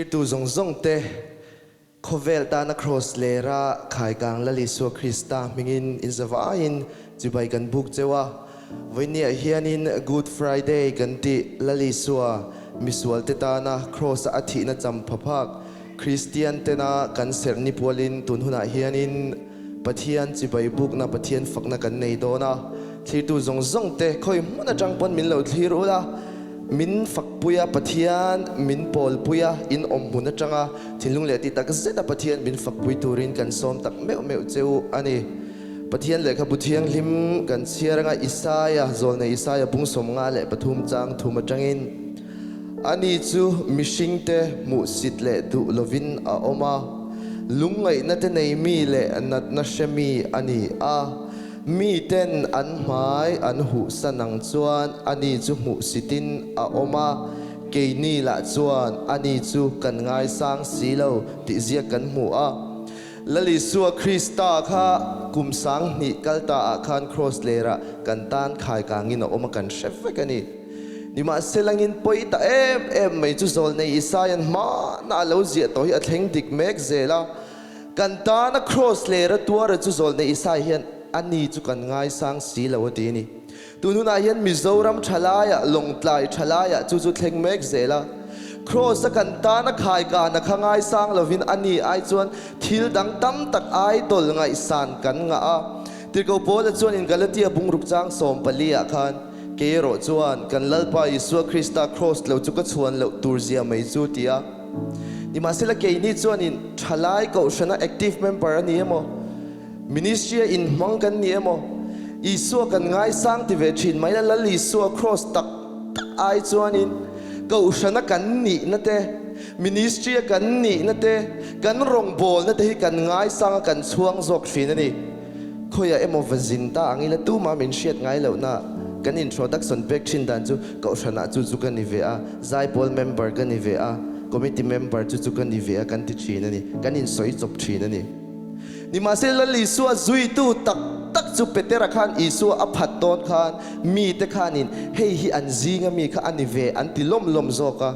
thlir tu zong zong te khovel tana cross lera khai kang lal Isua Krista mingin in Chawimawiin chubai kan buk chewa voinia hianin Good Friday kan ti lal Isua misual te tana cross athi na cham phaphak Christian te na kan ser ni Pualin tun huna hianin pathian chubai buk na pathian fakna kan nei do na thlir tu zong zong te khoi mona tang pon min lo thlir ula min fak puya pathian min pol puya in huna changa thilung le ti tak zeta pathian min fak pui turin kan som tak meu cheu ani pathian le kha buthiang hlim kan chiaranga Isaiah zol ne Isaiah bung som nga le pathum chang thuma changin ani chu mishing te mu sit le du lovin a oma lungai na te nei mi le nat na shemi ani a mi ten an hmangaih an hu sanang chuan ani chu mu sitin a oma ke ni la chuan ani chu kan ngai sang silo ti zia kan mu a lal Isua Krista kha kum sang ni kalta khan cross lera kan tan khai kangin a oma kan chef kani ni ma selangin poita em mai chu zol nei Isaiah ma na lo zia to hi a thleng dik mek zela kan tan a cross lera tuara chu zol nei Isaiah ani chu kan ngai sang si lo ti ni tununa hian Mizoram thalaya Lawngtlai thalaya chu thleng mek zela cross kan ta na khai ka na khangai sang lovin ani ai chuan thil dang tam tak ai tol ngai san kan nga a tirko pol chuan in Galatia bung ruk chang som palia khan ke ro chuan kan lalpa Isua Krista cross lo chu ka chuan lo turzia mai chu tia ni ma sela ke ni chuan in thalai ko shana active member ani emo ministry in hmang kan ni emo Isua kan ngai sang ti ve thin mai la lal Isua cross tak ai chuan in ko shana kan ni na te ministry kan ni na te kan rong bol na te hi kan ngai sang kan chuang zok thin ani khoya emo vazin ta angila tu ma min shet ngai lo na kan introduction pek thin dan chu ko shana chu kan ni ve a zai pol member kan ni ve a committee member chu kan ni ve a kan ti thin ani kan in soi chop thin ani ni ma se lal Isua zui tu tak chu petera khan Isua aphat ton khan mi te khanin hei hi an zinga mi kha ani ve an ti lom zoka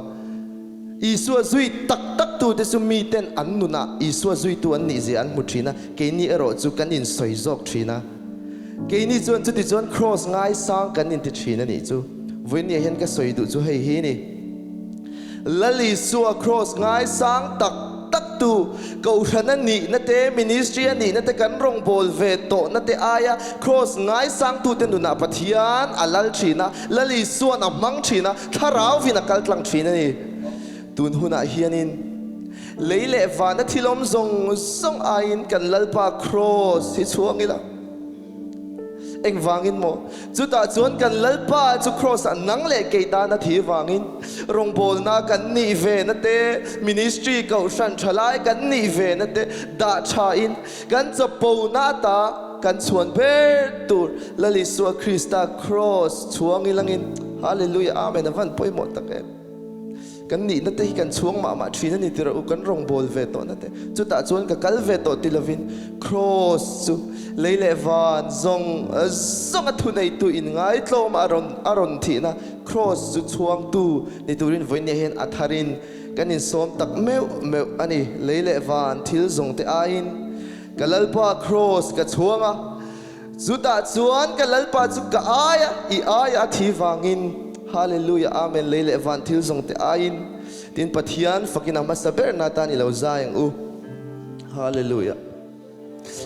Isua zui tak tu te su mi ten an Nunna Isua zui tu an ni ze an muthina ke ni ero chu kan in soi zok thina ke ni chuan chu ti chuan cross ngai sang kan in ti thina ni chu voinia hian ka soi du chu hei hi ni lal Isua cross ngai sang tak tu ko thana ni na te ministry ani na te kan rong bol ve to na te aya cross ngai sang tu te Nunna pathian alal thina lal Isua na mang thina tharau vina kaltlang thina ni tun huna hianin leile vana thilom zong ain kan lalpa cross hi chuangila eng wangin mo chuta chuan kan lalpa chu cross anang le keita na thi wangin rong bol na kan ni ve na te ministry ko shan thalai kan ni ve na te da tha in kan chapo na ta kan chuan ber tur lal Isua Krista cross chuangilangin hallelujah amen avan poimo take kan ni na te kan chuang ma thina ni tira u kan rong bol ve to na te chuta chuan ka kal ve to tilovin cross chu leile van zong athu nei tu in ngai tlom aron thina cross chu chuang tu ni turin voinia hen atharin kan in som tak meu ani leile van thil zong te ain kalalpa cross ka chuanga chuta chuan kalalpa chu ka aya thi wangin hallelujah amen leile van thil zong te ain tin pathian fakina masaber na ta ni lo zayang u hallelujah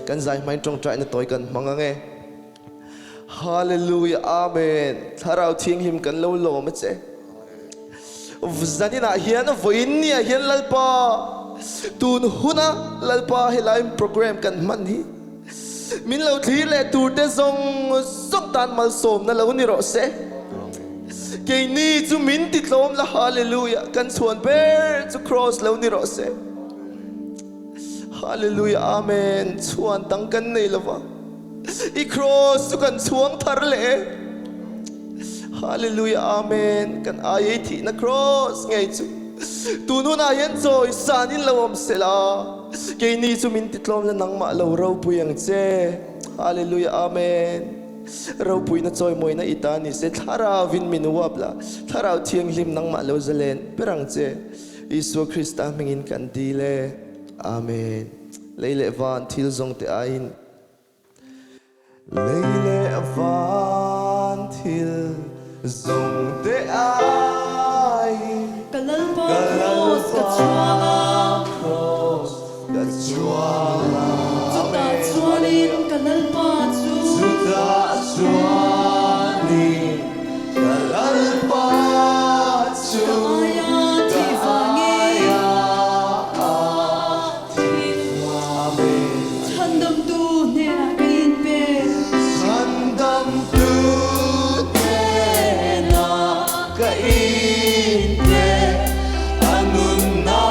kan zai mai trong trai na toy kan hmangaih hallelujah amen tharau thing him kan lo ma che zanina hian voinia hian lalpa tun huna lalpa helaim program kan man hi min lo thli le tur te zong tan mal som na lo ni ro se ke ni chu min ti tlom la hallelujah kan chuan ber chu cross lo ni ro se hallelujah amen chuan tang kan nei lova I cross chu kan chuang thar le hallelujah amen kan ai thi na cross ngai chu tunu na yan choi sanin lawam sela ke ni chu min ti tlom la nang ma lo ro puyang che hallelujah amen ro pui na choi moi na itani se thara vin minuwa bla thara thiang hlim nang ma lo zalen perang che Isua Krista mingin kan dile amen leile van thil zong te ain leile van thil zong te ain Kalal cross ka chuanga Tuta chualin kalal pa chu Tuta chualin kalal pa chu Aya ti vangi Chhandamtu ne kain pe Chhandamtu na kain pe Nunna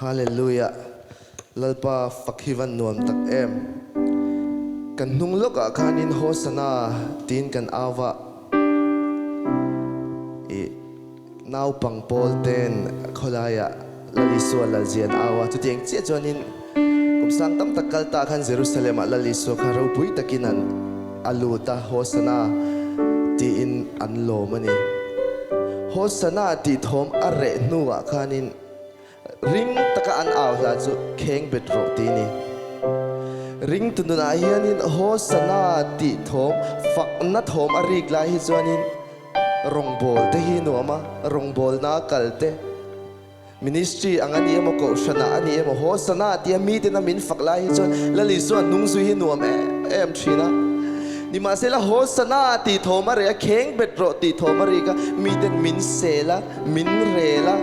Hallelujah. Lalpa fakhivan nuam tak em. Kan nunglok a kanin hosana tin kan awa. Nau pang polten kholaya laliswa lalzian awa tu tiang che jonin kumsang tam takal ta kan Jerusalem laliswa kharau pui takinan aluta hosana ti in anlo mani. Hosana ti thom arre nuwa kanin ring taka an aw la chu kheng betro ti ni ring tununa hianin hosana ti thom fak na thom arik la hi chuanin rongbol te hi nuama rongbol na kalte ministry angani emo ko shana ani emo hosana ti mi te na min fak la hi chuan lali suan nung su hi nuam em thina ni ma sela hosana ti thom are kheng betro ti thom ari ka mi ten min sela min rela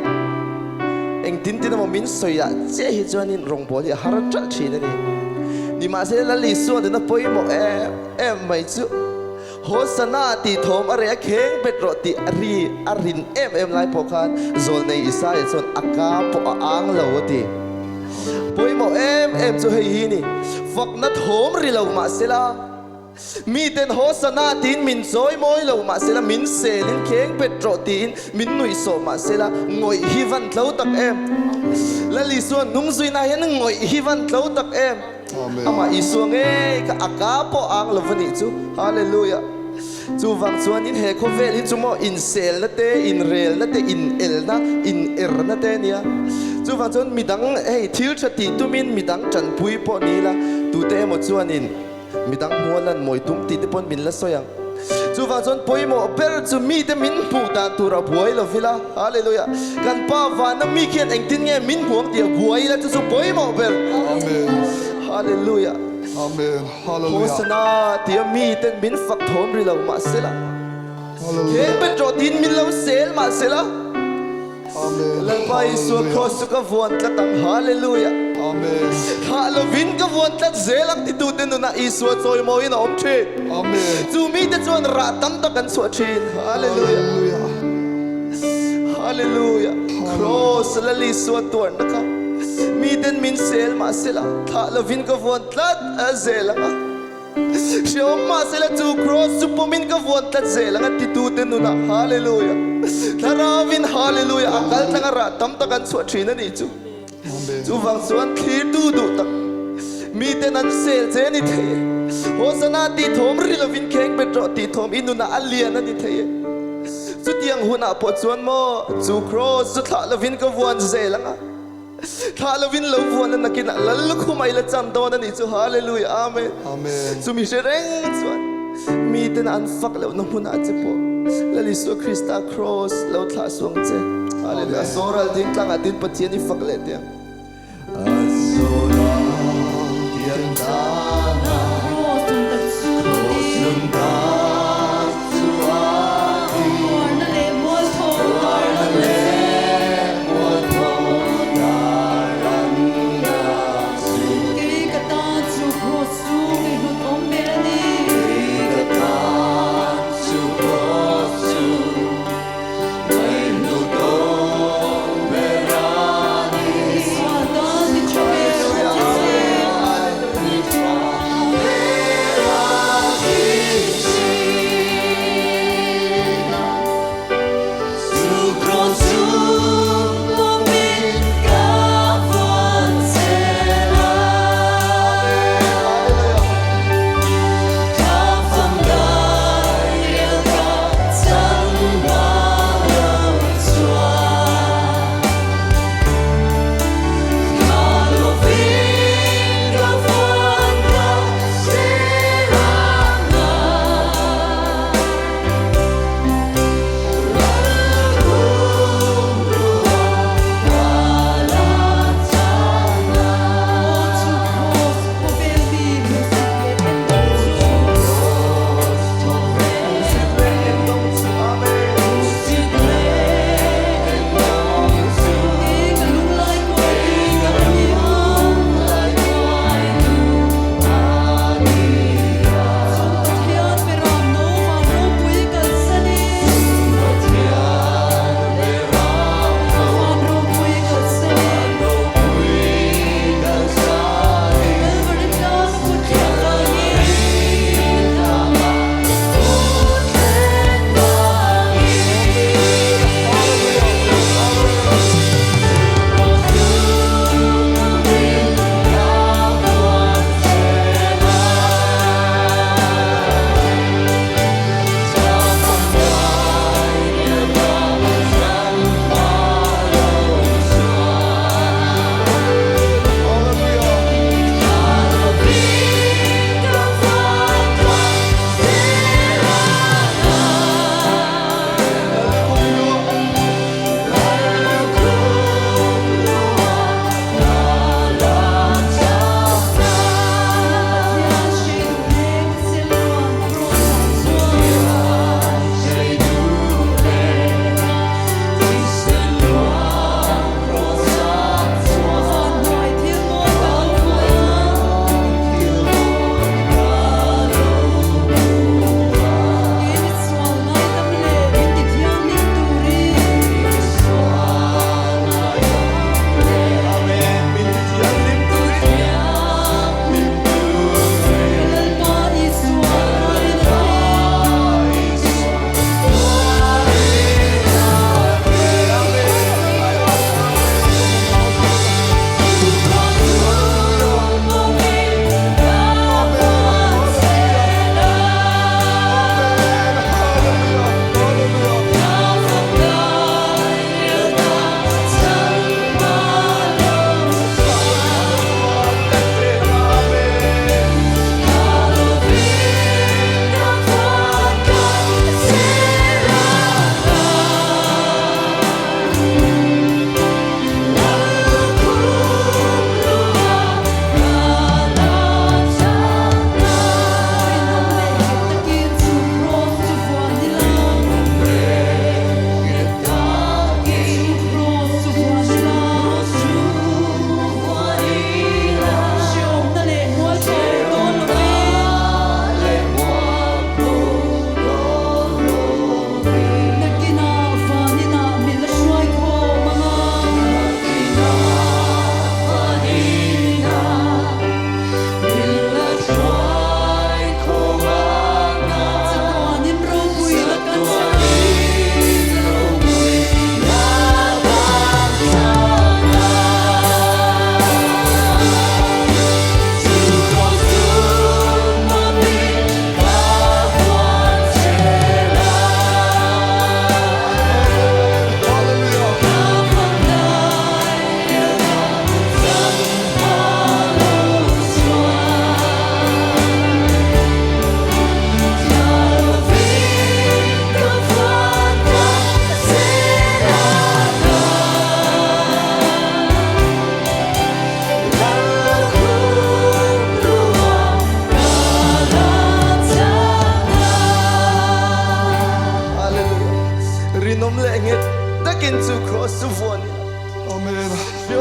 eng tin tin mo min soya che hi chuanin rongbol hi har chal thina ni ma sela lali suan na poi mo em mai chu Hosana ti thom are kheng betro ti ari arin em lai pokhan zol nei isa chon aka po ang lo ti poimo em chu hei hi ni fak na thom ri lo ma sela มีเต็นโฮสนาตีนมินซอยมอยเรามาเสละมินเซลินเค้งเป็ดโรตีนมินหนุ่ยโซมาเสละงอยฮิวันเท้าตักเอ็มและลิส่วนนุ่งซุยนายนั่งงอยฮิวันเท้าตักเอ็มอามาอิสวงเอ้กับอากาปออังลวันนี้จูฮาเลลูยาจูวังชวนอินเฮโคเวลินจูโมอินเซลนั่นเตอินเรลนั่นเตอินเอลนะอินเอร์นั่นเตเนี่ยจูวังชวนมีดังเฮ้ทิลชติตุมินมีดังจันพุยปอนี้ละตูเตหมดชวนอินมีดังหัวลันมวยตุ้มตีเตปนมินละสยังจูวังชวนพุยโมเปรจูมีเตมินผู้ตานตูระบวยละฟิลาฮาเลลูยากันป้าวานะมีเขียนเองตินเงี้ยมินห่วงเดียวบวยละจูพุยโมเปรฮาเลลูยาอาเมนฮาเล โฆ ลู ษ ยา ณาเตียมีเต็นมินฝักทอมริเรามาเสละเค้งเป็นโจดินมินเราเซลมาเสละอาเมน แล้วไปสัวครอสก็วนตะตังฮาเลลูยา อาเมน ฮาโลวินก็วนตะเซลักที่ตูเต็นน่ะอีสัวซอยมอยน่ะอมเชน อาเมน จูมีแต่ชวนราตัมตะกันสัวเชนฮาเลลูยาฮาเลลูยาครอสละลีสัวตัวนะครับมีเต็นมินเซลมาเสละฮาโลวินก็วนตะเซลักเชื่อมาเสละจูครอสซุปเปอร์มินก็วนตะเซลักที่ตูเต็นน่ะฮาเลลูยาทาราวินฮาเลลูยาอังกัลตั้งราตัมตะกันสัวเชนนั่นนี่จูจูฟังส่วนคลีดูดูตักมีแต่นั้นเซลเจนี่เทโฮสนาตีทอมริลวินเค้งเป็นโรตีทอมอินุนาอัลเลียนั่นนี่เทสุดยังหุนอาปดส่วนโมจูโครสุดทาลวินก็วนเซลังอ่ะทาลวินลวนนั่นนักกินอ่ะแล้วลุกขึ้นมาอีละจันโตนั่นนี่จูฮาเลลูยาอาเมน อาเมน จูมีเชรงส่วนมีแต่นั้นฟักแล้วน้ำหุนอาจจะปวดแล้วลิสวคริสตาครอสแล้วทาสวงเจฮาเลลูยาโซรัลดิ้งกลางอดินปะเทียนี่ฟักเลยเดีย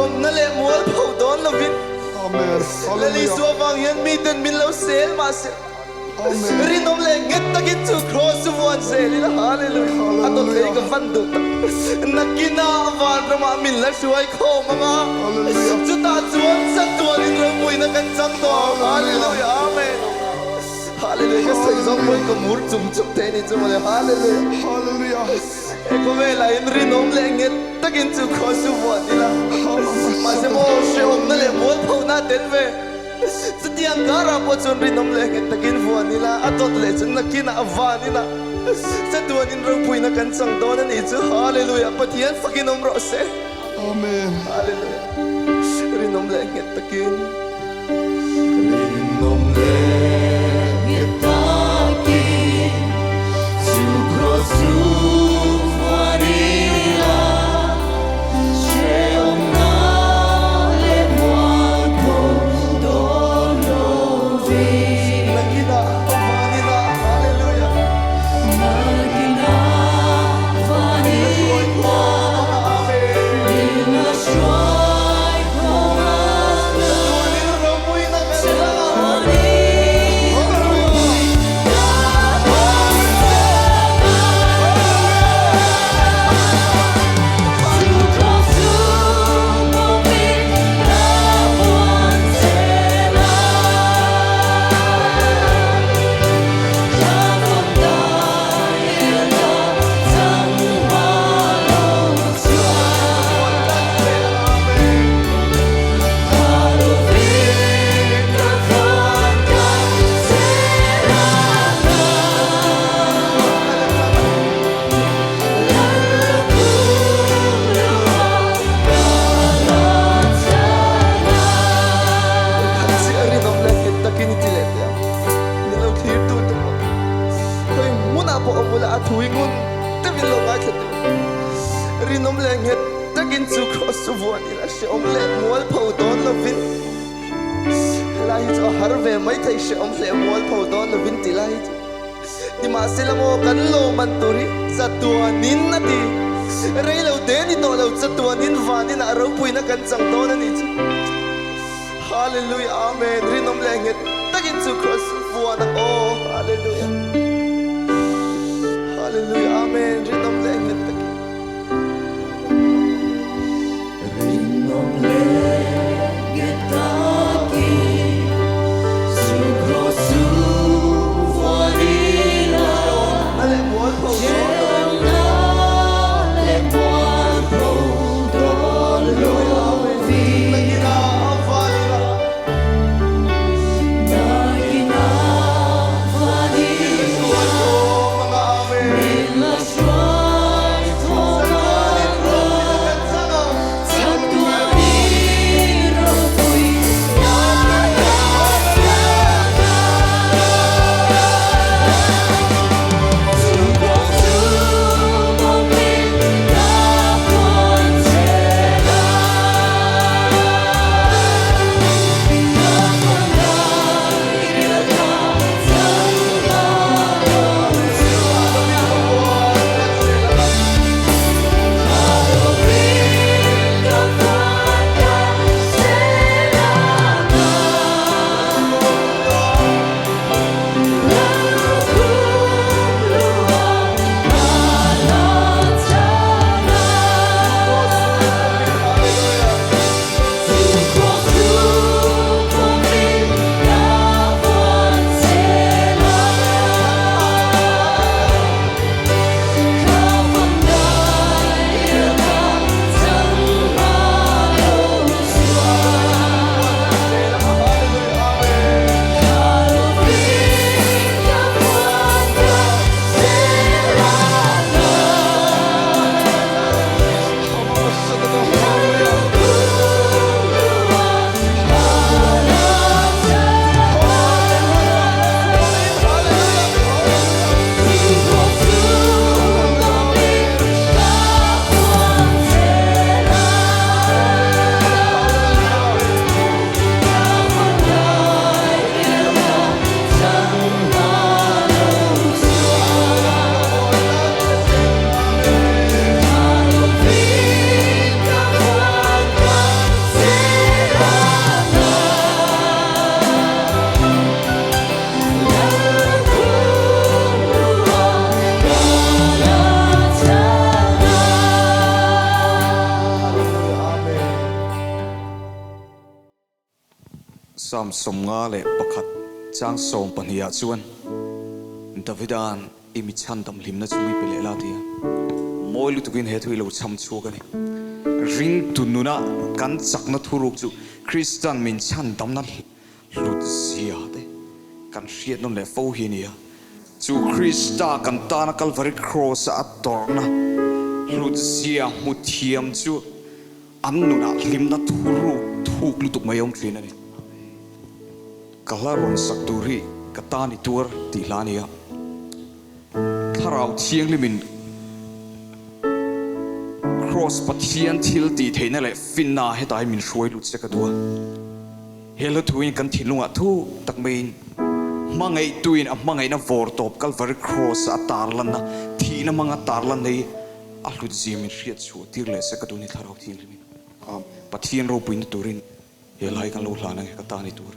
om na le mual phau don lovin Amen. lali Hallelujah. suwa wang yan miten min lo sel ma se Amen. rinom le nget takin tu cross one sel hallelujah ato le ka vandu nakina awan rama min la suai ko mga Hallelujah. chuta chuan sa tuan in ro mui na kan chang to hallelujah amen hallelujah ka sai zong moi ko mur chum chum te ni chum le hallelujah Hallelujah. eko vela in rinom le nget takin tu cross one nila ma se mo she om na le mo phau na ten ve setiang gara po chun rinom le nget takin vuan nila atot le chun nakina awan nila sa tuan in ro pui na kan chang don ni chu hallelujah pathian fakinom ro se Amen. hallelujah rinom le nget takin Rinom le Takin su krosu varila sheom na le mual po dolovi nakina awan nila hallelujah magina vanila ila shwai komana tuan in ro pui na kan chang Huingun takin lo nga kete rinom lenget takin su cross su vuan ila she om le mual phau don lovin lai cho har ve mai thai she om le mual phau don lovin ti lai ti ma sila mo kan lo man turi sa tuanin na ti rei lo de ni to lo sa tuanin vanin a ro pui na kan chang don ani chu hallelujah amen rinom lenget takin su cross su vuan oh hallelujah hallelujah amen rinom lenget takin Rinom lenget takin su krosu varila ale mual phau don sheom na le mual po dolovi nakina awan nila magina vanila mga amen ila shwai Sam som nga le pakhat chang som pania chuan Davidan imi chandam limna chumi pele la tia moi lu tukin he thui lo cham chu ka ni ring tu Nunna kan chakna thuruk chu Christian min chandam na lut sia de kan riat non le fo hi nia chu Krista kan tana Calvary cross atorna lut sia muthiam chu an Nunna limna thuk lu tuk mayom thlina ni kalaron sakturi katani tur ti lania tharau thiang limin cross pathian thil ti theina le finna hetai min roi lut sekadua hela thuin kan thilunga thu takmein hmangaih tuin a hmangaih na vor top Calvary cross atarlan na thina manga tarlan nei a hlut zimin riat chu tir le sekaduni tharau thiang limin pathian ro puin turin helai kan lo hlana katani tur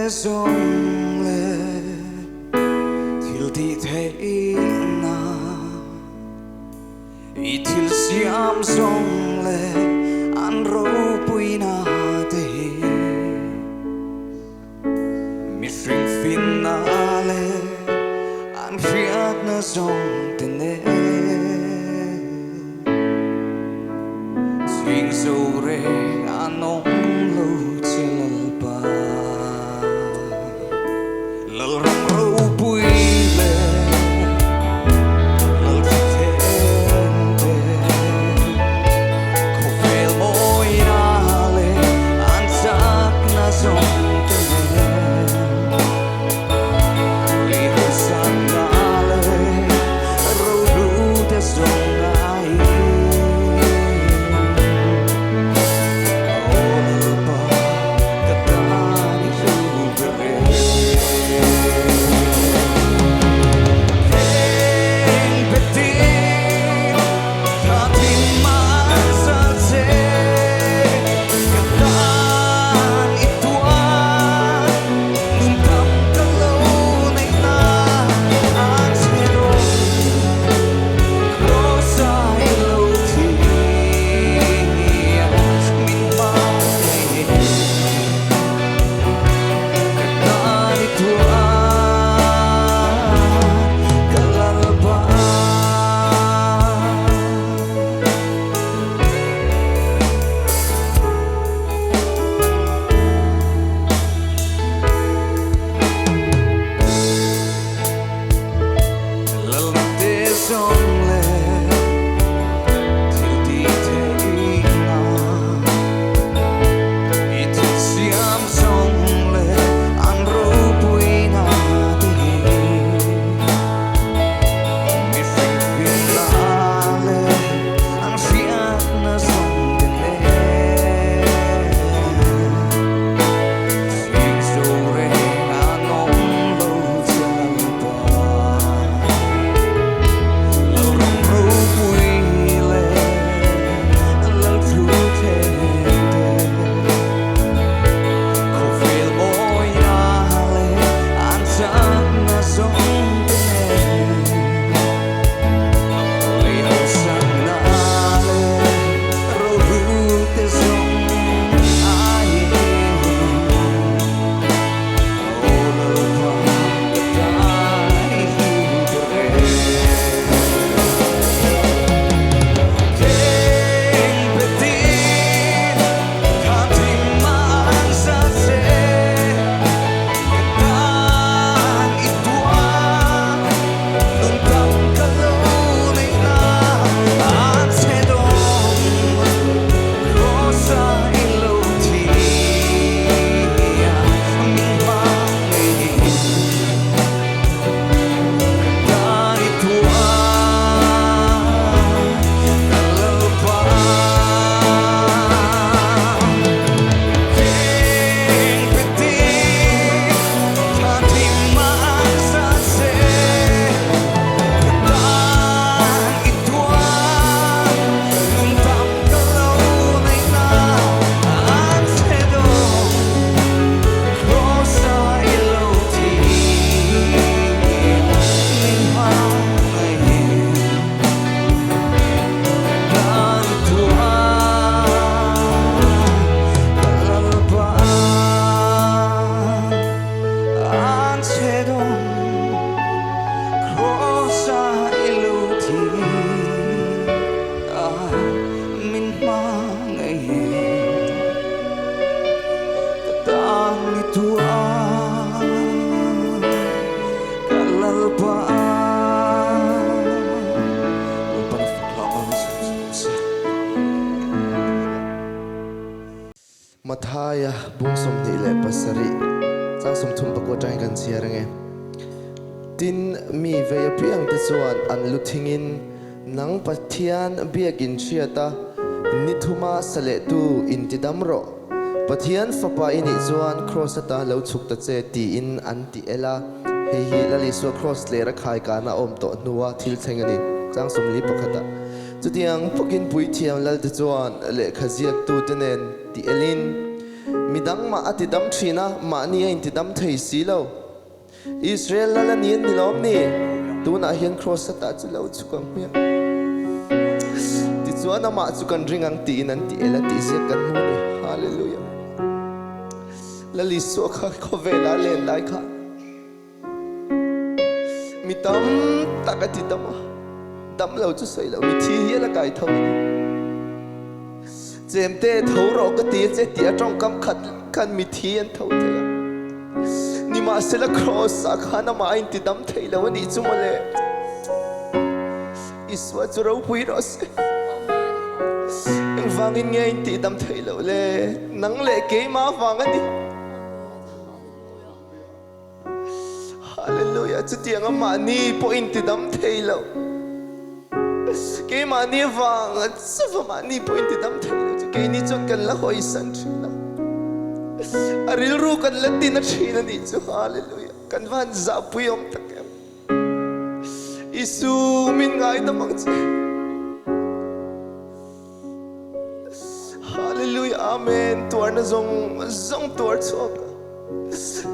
song le til di the na I til siam song le an ro puina te mi string finale an fiat na song te ne swing so re anong lo chelal pa lal ram ro pui le lal thente ko fel moi na le an sak na song te li ho san na le ro ru te song ai oh Tuhan Kan Lal Lupa na faklama sa Mathaya bung som ni le pasari sang som thum pakwa tang kan sia range tin mi ve ya piang te chuan an luthingin nang pathian biakin chiata ni thuma sale tu intidam ro pathian fapa ini chuan cross ata lo chuk ta che ti in anti ela he hi lali so cross le ra khai ka na om to nuwa thil thengani sang som li pakhata chutiang pokin pui thiam lal te chuan le khaziak tu tenen ti elin midang ma atidam thina ma ni intidam thei si lo Israel la nin ni lom ni tu na hian cross ata chu lo chukam me ti chuan ma chu kan ringang ti nan ti ela ti se kan mu ni hallelujah la li so kha khovela len lai kha mi tam takati dama dam lo chu sei lo mi thi hi la kai thau jem te thau ro ka ti che ti atong kam khat kan mi thi an thau the ni ma se la cross a khana ma in ti dam thei lo ni chu mole iswa chu ro pui ro se eng wangin nge in ti dam thei lo le nang le ke ma wang ani hallelujah chu tiang ma ni po in ti dam thei lo ke ma ni wang chu ma ni po in ti dam thei lo ke ni chon kan la hoi san thina aril ru kan latin na thina ni chu hallelujah kan van za puyom takem isu min ngai da mang che hallelujah amen tuar na zong tuar chok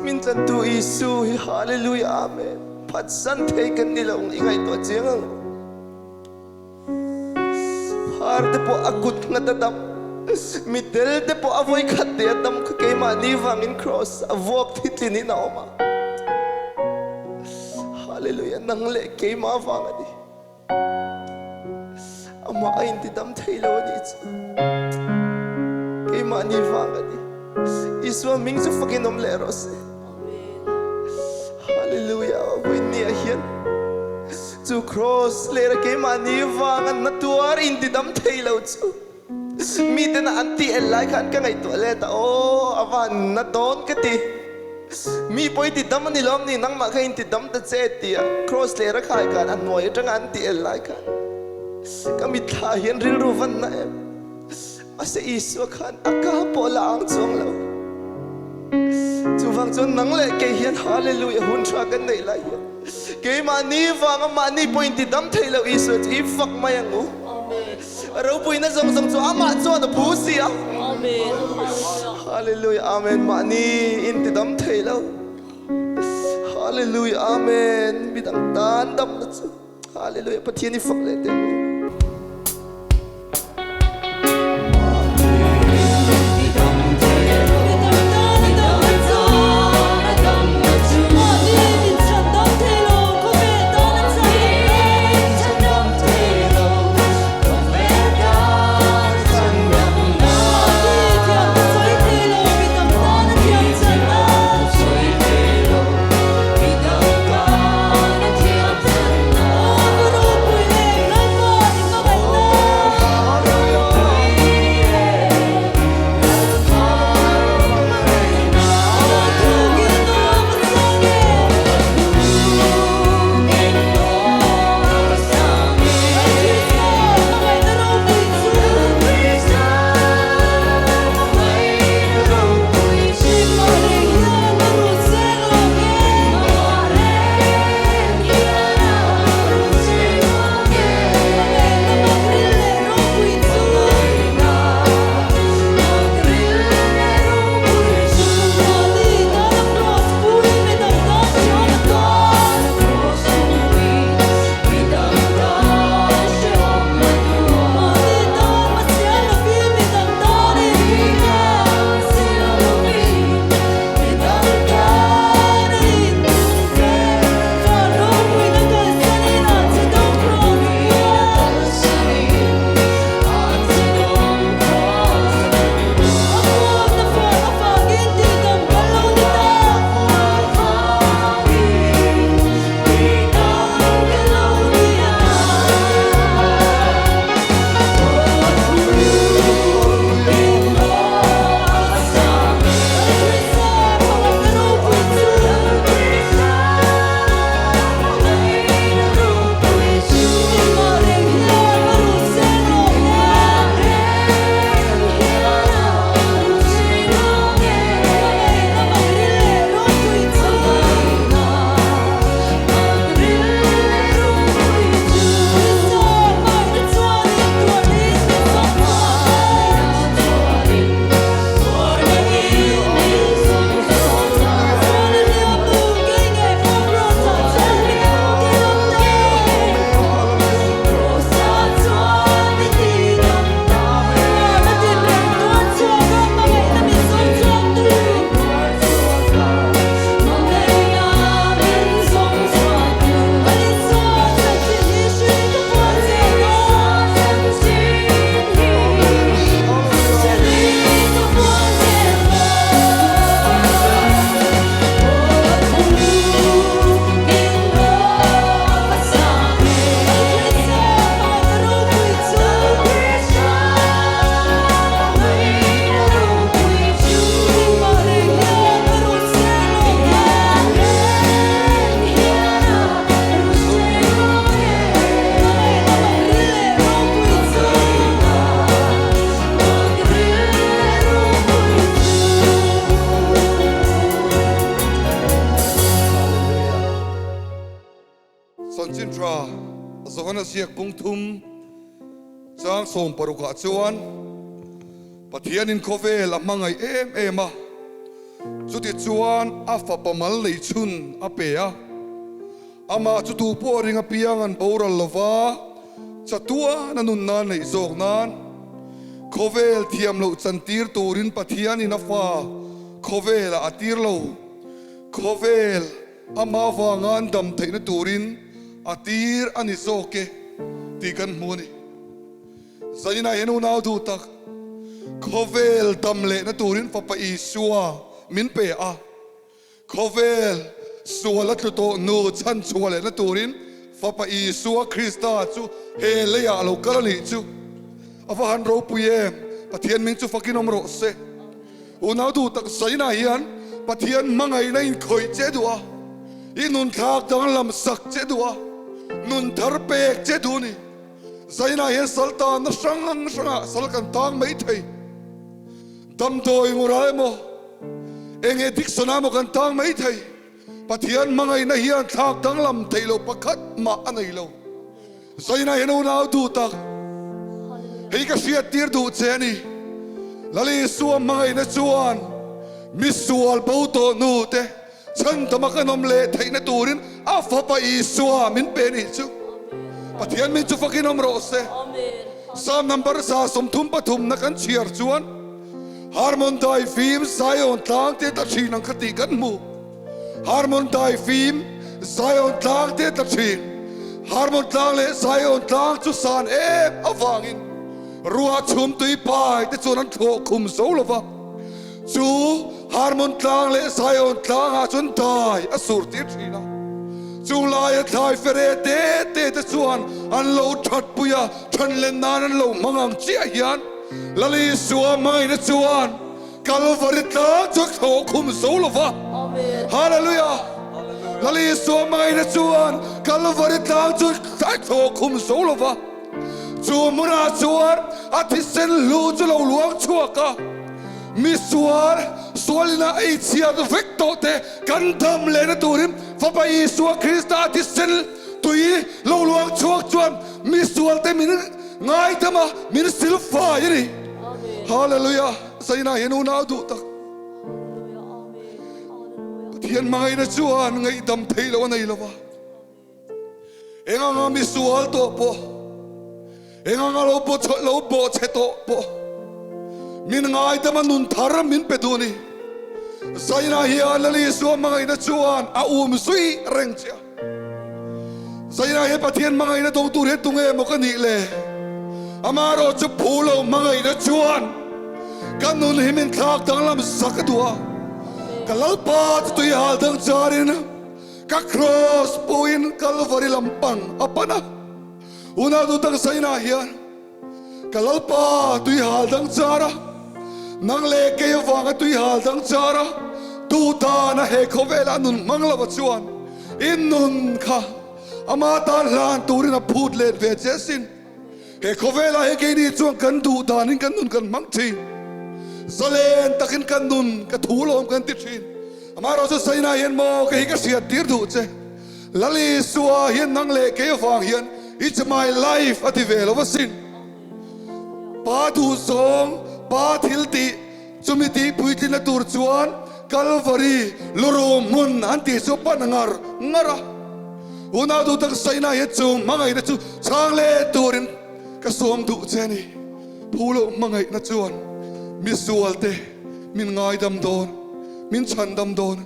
min tan tu isu hallelujah amen phat san thei kan ni lo ingai to cheng har de po akut ngadam middel de po avoy khatte dam ke ma ni wangin cross avok thitlini na oma hallelujah nang le ke ma wangani ama ain ti dam thailo ni ke ma ni wangani iswa ming su fucking om le rose hallelujah when ni hian to cross le ke ma ni wangan na tuar in ti dam thailo chu mi te na anti el lai khan ka ngai to le ta o avan na don ka ti mi poi ti dam ni lom ni nang ma khain ti dam ta che ti cross le ra khai kan an moi tang anti el lai khan ka mi tha hian ril ru van na em ase iswa khan aka po lang chong lo chu wang chon nang le ke hian hallelujah hun thra kan nei lai ke ma ni wang ma ni point ti dam thei lo iswa ti fak ma yang u ro pui na zong zong chu ama chu na phu si a amen hallelujah amen ma ni in ti dam thei lo hallelujah amen bidang tan dam na chu hallelujah pathian ni fak le te chuan siak pung thum chang som paruka chuan pathian in khovel hmangaih em a chuti chuan a fa pamal nei chun a pe a ama chu tu po ringa piangan boral lova chatua na Nunna nei zok nan khovel thiam lo chantir turin pathian in a fa khovel a atir lo khovel ama wangan dam theina turin atir ani zoke ti kan muni zaina henu nau du tak khovel tamle na turin papa Isua min pe a khovel suala to no chan suala na turin papa Isua Krista chu he le ya lo kalani chu afa han ro puyem pathian ming chu fakin omro se unau du tak zaina hian pathian mangai na in khoi che dua inun thak dang lam sak che dua nun thar pek che du ni zaina hian saltan na sang salkan tang mai thei dam doi ngurai mo enge dik sonamo kan tang mai thei pathian mangai na hian thak dang lam thei lo pakhat ma anei lo zaina hian unau du tak hei ka sia tir du che ni lali suam mangai na chuan misual bauto nu te chan tamakanom le theina turin a papa Isua min pe ni chu pathian min chu fakinom ro se sam number sa som thum pathum na kan chiar chuan harmon dai phim Zion tlang te ta thin ang khati kan mu harmon dai phim Zion tlang te ta thin harmon tlang le Zion tlang chu san avangin ruwa chum tui pai te chuan an tho khum zo lova chu harmon tlang le Zion tlang a chun dai asur ti thina chu lai thai fere te chuan an lo that puya than len nan an lo mangang chi a hian lali suwa mai na chuan Calvary tlang chu tho khum zo lova hallelujah lali suwa mai na chuan Calvary tlang chu tho khum zo lova chu muna chuan athi sen lu chu lo luang chuaka misuar sualina ai chia do vecto te kantam le na turim papa Isua Krista tisel tui lo luang chuak chuan misual te min ngai tama min sil fa yri hallelujah saina henu na du tak thian mai na chuan ngai dam thei lo nei lo wa enga misual to po enga lo bo che to po min ngai tama nun thar min peduni zaina hian lali suam mangai na chuan a sui reng chia zaina he pathian mangai na dong tur he tunge mo ka ni le amaro chu phulo mangai na chuan kan nun himin thak dang lam sakadua kalalpa tu hal dang charin ka cross point Calvary lampang apana una du tak zaina hian kalalpa tu hal dang chara nang le ke avanga tu hal dang chara tu tana he khovela nun manglawa chuan in nun kha ama tan hlan turina phut le ve chesin he khovela he ke ni chuan kan du danin kan nun kan mang thi zalen takin kan nun ka thulom kan ti thin ama ro chu saina hian mo ke hi ka sia tir du che lali suwa hian nang le ke avang hian it's my life ati velo vasin pa du song pa thilti chumiti puiti na tur chuan Calvary loro mun anti so panangar ngara una du tak saina he chu mangai na chu changle turin ka som du cheni phulo mangai na chuan misualte min ngai dam don min chandam don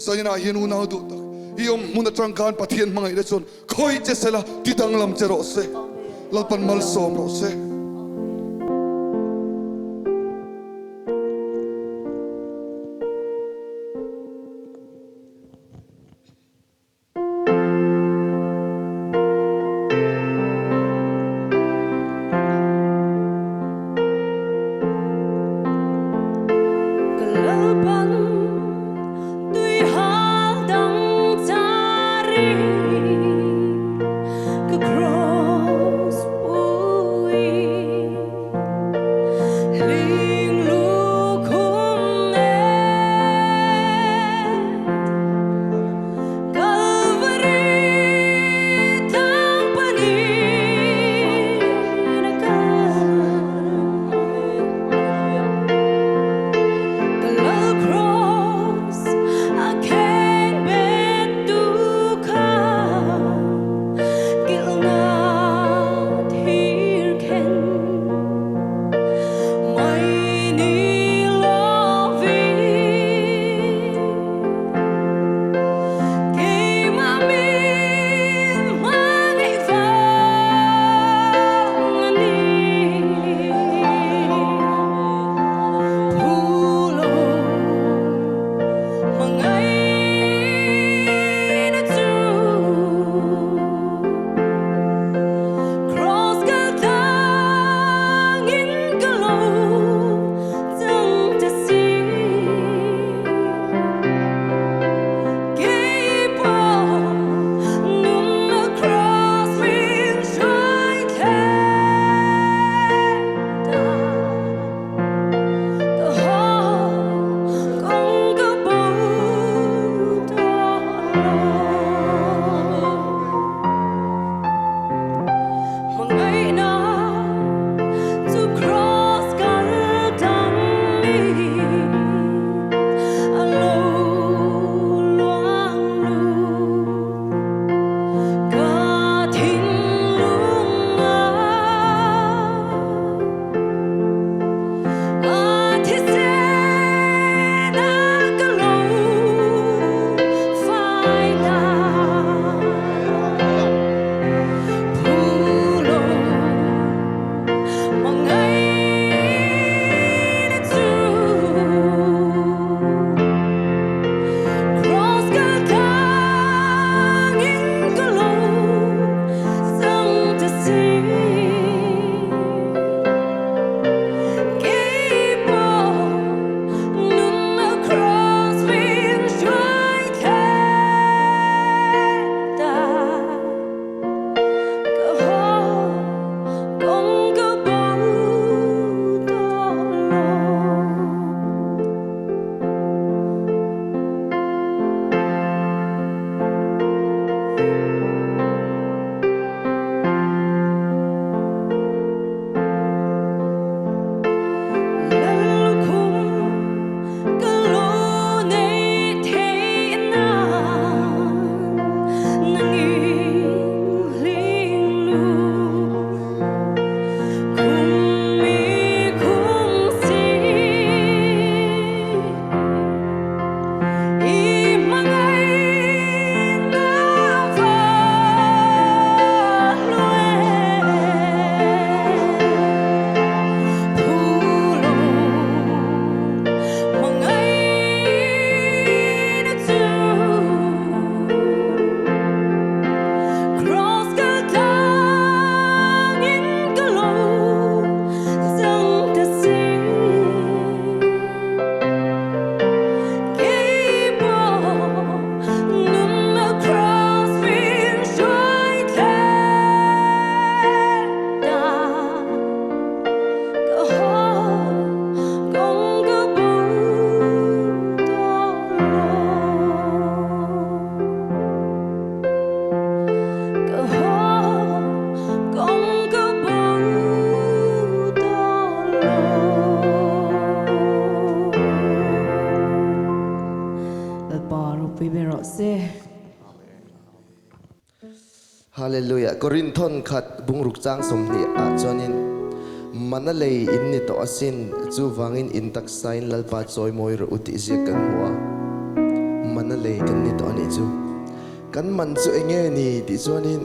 saina hian una du tak iom muna trangkan pathian mangai na chuan khoi che sela tidang lam che ro se lalpan mal som ro se Hallelujah. Korinthon khat bungruk chang somni a chonin manalei in ni to asin chu wangin in tak sign lalpa choi moi ro uti je kan huwa manalei kan ni to ani chu kan man chu enge ni ti chonin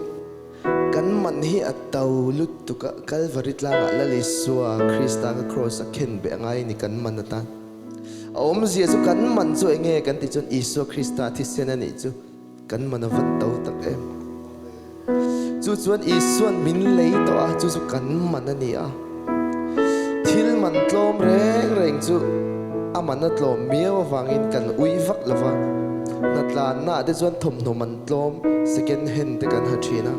kan man hi atau lut tu ka Calvary tlanga lali Isua Krista ka cross a khen be ngai ni kan man ta om zia chu kan man chu enge kan ti chon Isua Krista thi sen ani chu kan man van tau tak em chu chuan Isuan min lei to a chu kan man ani a thil man tlom reng chu aman na tlom miaw wangin kan ui vak lova na tla na de chuan thom no man tlom second hand te kan ha thina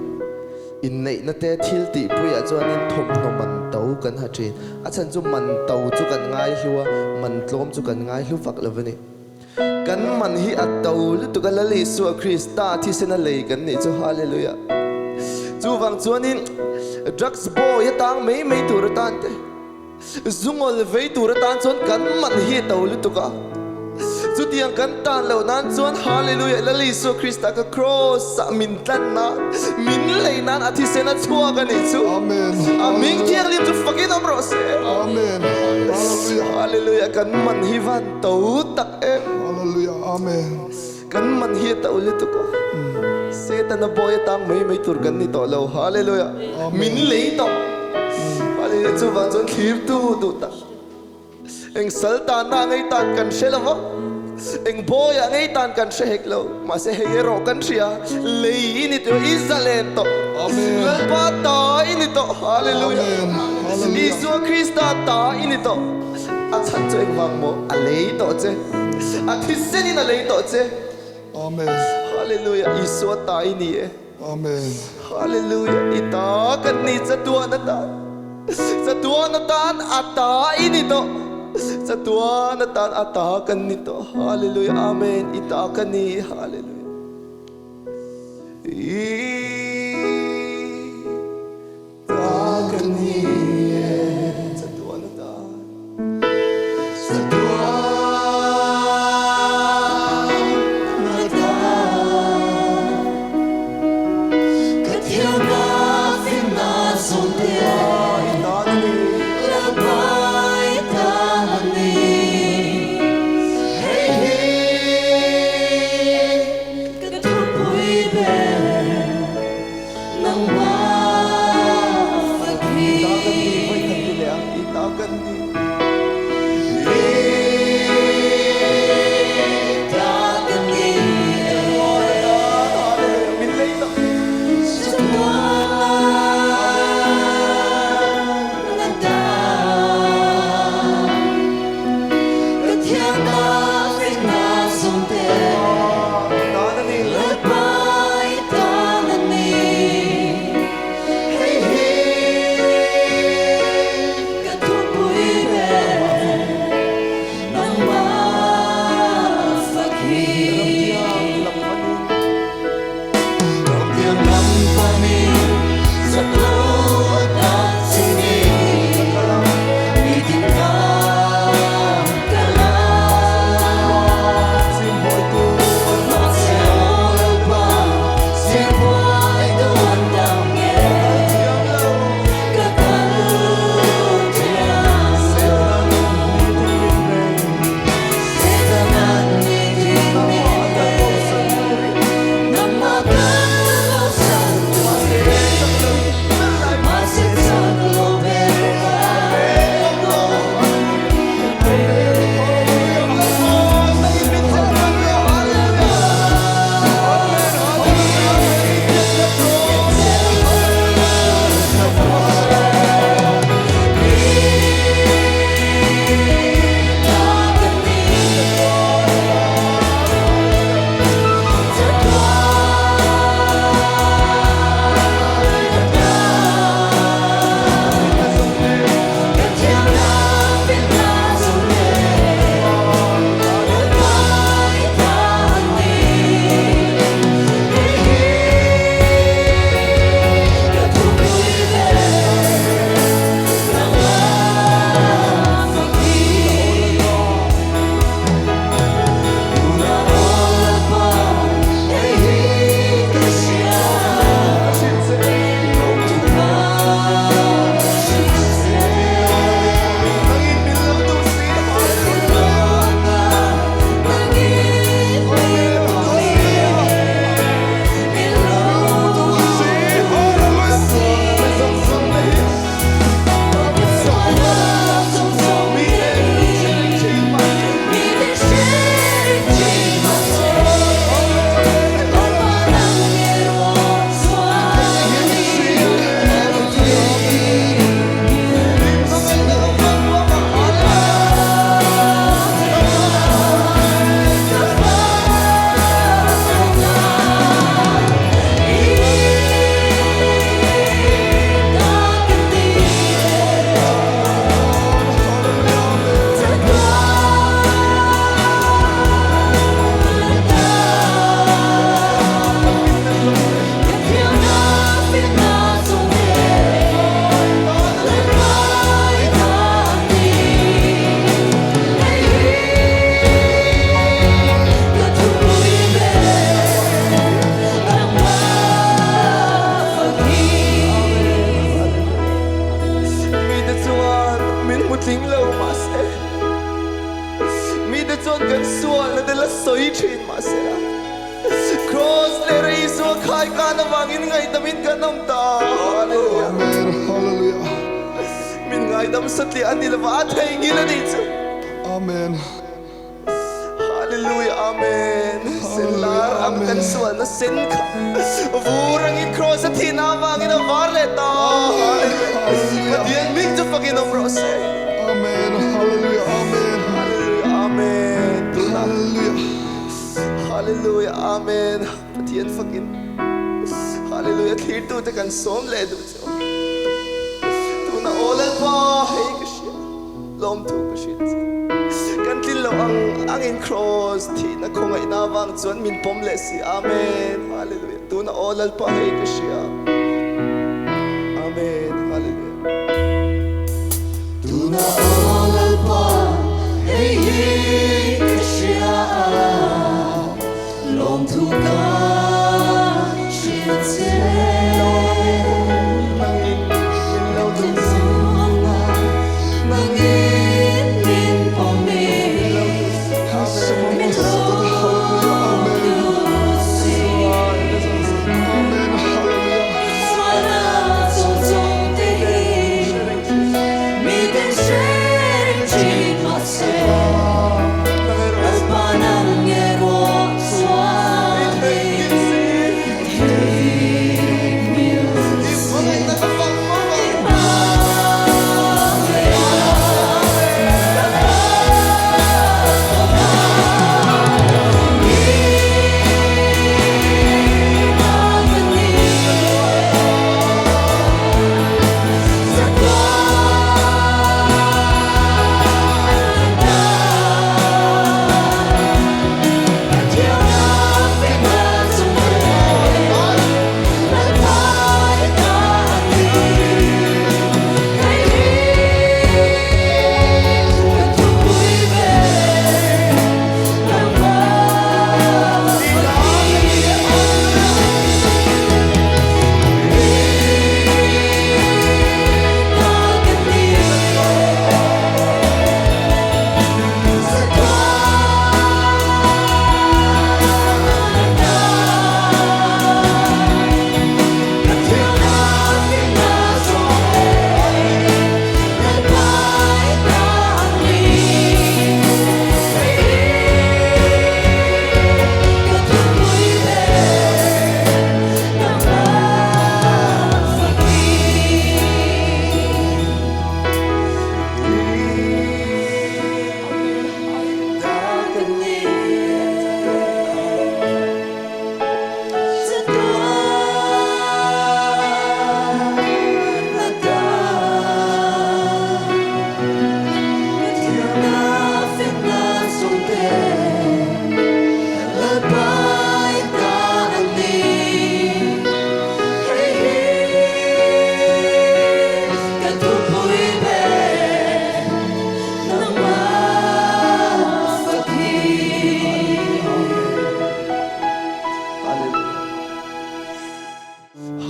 in nei na te thil ti puya chuan in thom no man tau kan ha thin a chan chu man tau chu kan ngai hiwa man tlom chu kan ngai hlu vak lovani kan man hi a tau lu tu ka lali Isua Krista thi sena lei kan ni chu hallelujah chu wang chuan in drugs boy tang mei tur tan te zungol vei tur tan chuan kan man hi tau lu tu ka chu tiang kan tan lo nan chuan hallelujah lali Isua Krista ka cross sa min tan na min lei nan a thi sena chua ka ni chu Amen. amin tiang lim chu fakin amro se Amen. Hallelujah. hallelujah kan man hi van tau tak em Hallelujah. Amen. kan man hi tau lu tu ka Satan na boy tang mei tur kan ni to lo hallelujah min lei to hallelujah chu wang chuan thip tu ta eng salta na ngai tan kan shelava eng boy a ngai tan kan she heklo ma se hero kan ria lei ni to Israel to Amen. lalpa ta ini to hallelujah Amen. Hallelujah. Isua Krista ta ini to a chan chu eng wang mo a lei to che a thisen in a lei to che Amen. hallelujah Isua ta ini Amen. hallelujah ita kan ni sa tua na tan ata ini to sa tua na tan ata kan ni to hallelujah amen ita kan ni hallelujah ita kan ni sa tua na tan sa tua na tan Katil na fin na sonte ita ni Labay tani Hey hey Katupoy ben chuan kan sual na dela soi thin ma sera cross le ra Isua khai kan awangin ngai tamin kan om ta hallelujah Amen. Hallelujah. min ngai dam satli anil wa thai ngila ni chu Amen. hallelujah amen selar am kan sual na sen kha vurang in cross thina awangin awar le ta hallelujah pathian ming chu pakin om ro se Amen. Hallelujah. Amen. hallelujah amen Hallelujah. hallelujah amen pathian fakin hallelujah thir tu te kan som le du chu tu na olal pa hey ka shi lom tu ka shi kan tin lo ang in cross thi na khongai na wang chuan min pom le si amen hallelujah tu na olal pa hey ka shi amen hallelujah Tu na olal pa hey kashia lom tu ka shitse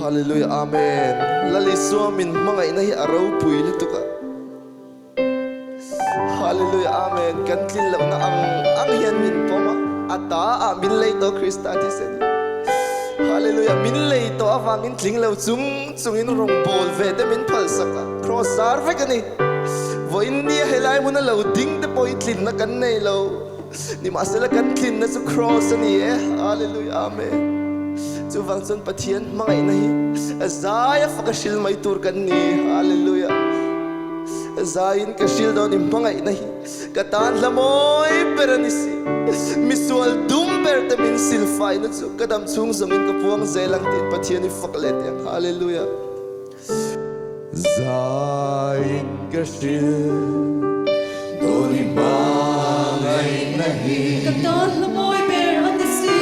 hallelujah amen lalisua min mangai na hi arau pui le tuka hallelujah amen kan tlin lo na ang hian min poma ata a min lei to Krista ti sen hallelujah min lei to awangin tling lo chungin rong bol ve te min phal saka cross ar ve kani voin ni helai mun lo ding te poi tlin na kan nei lo ni ma sela kan tlin na su cross ani hallelujah amen chu wang chon pathian mangai na hi azaya fakashil mai tur kan ni hallelujah zain kashil don im mangai na hi katan lamoi peranisi misual dum berte min silfai na chu kadam chung zongin ka puang zelang tin pathian ni faklet yang hallelujah zain kashil don im mangai na hi katan lamoi peranisi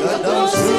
Let the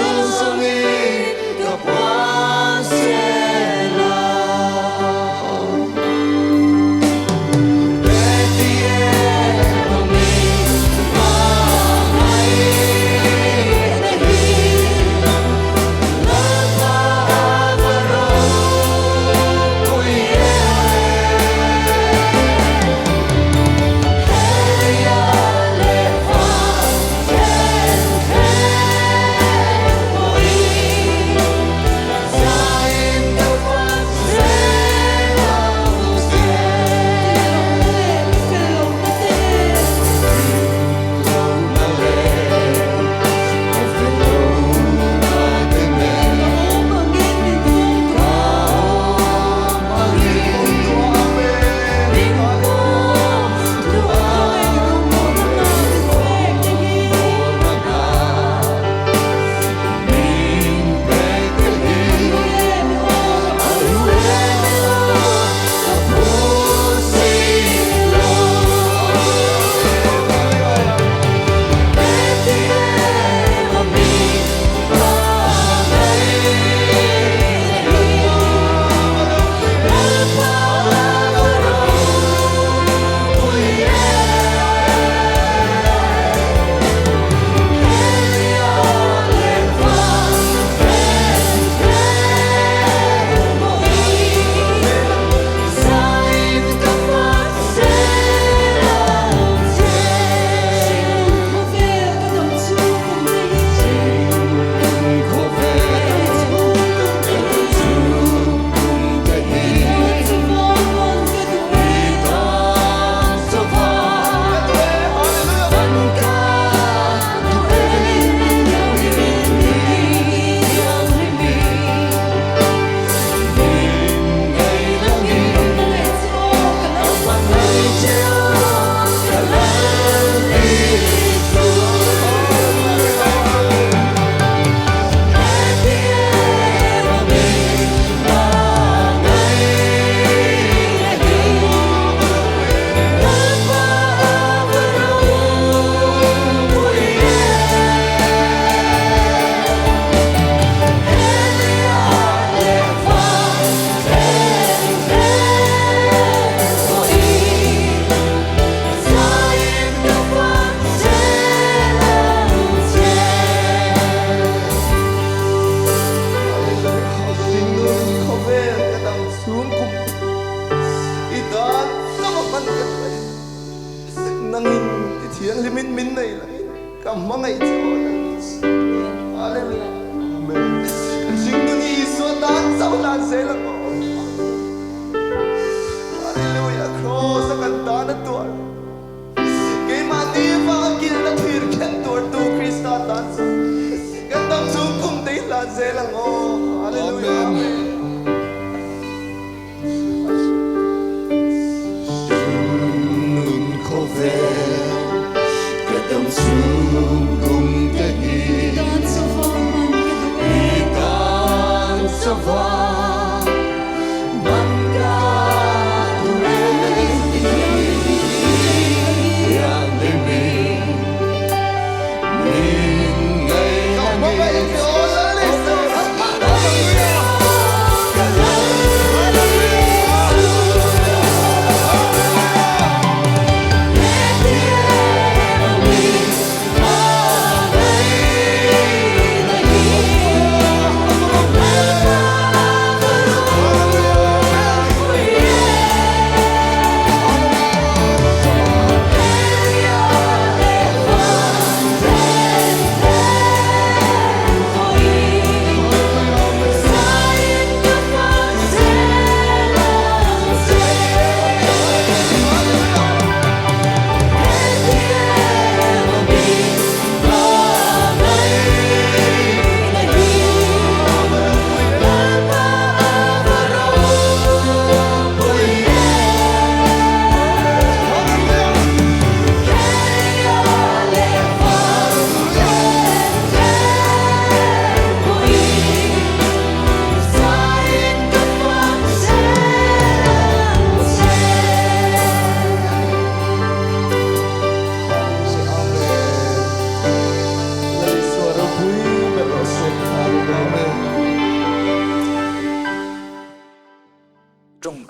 pathian limin min nei la kam mangai chaw hallelujah amen jing nu ni Isua dan sau lan se la mo hallelujah cross kan dan tu ke mani va kil na thir khen tur tu Krista dan kan dam chung kum dei lan se la mo hallelujah amen Kadang sunggung kehi dan safa mangga yang demi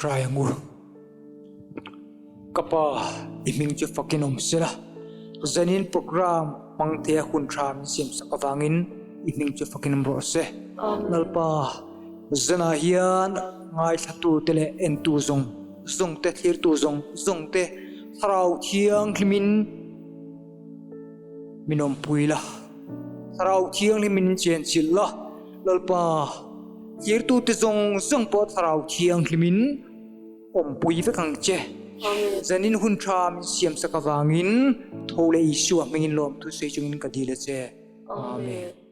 try ngur kapa iming chu fakin sila zanin program mangthia hun tham sim sakawangin iming chu fakin ro se lalpa zana hian ngai thatu tele entu zong te thir tu zong te tharau thiang hlimin minom puila tharau thiang hlimin chen chilla lalpa thir tu te zong po tharau thiang hlimin pui với khang che zanin hun tham siam sakawangin thole Isua mengin lom tu sei chungin kadila che amen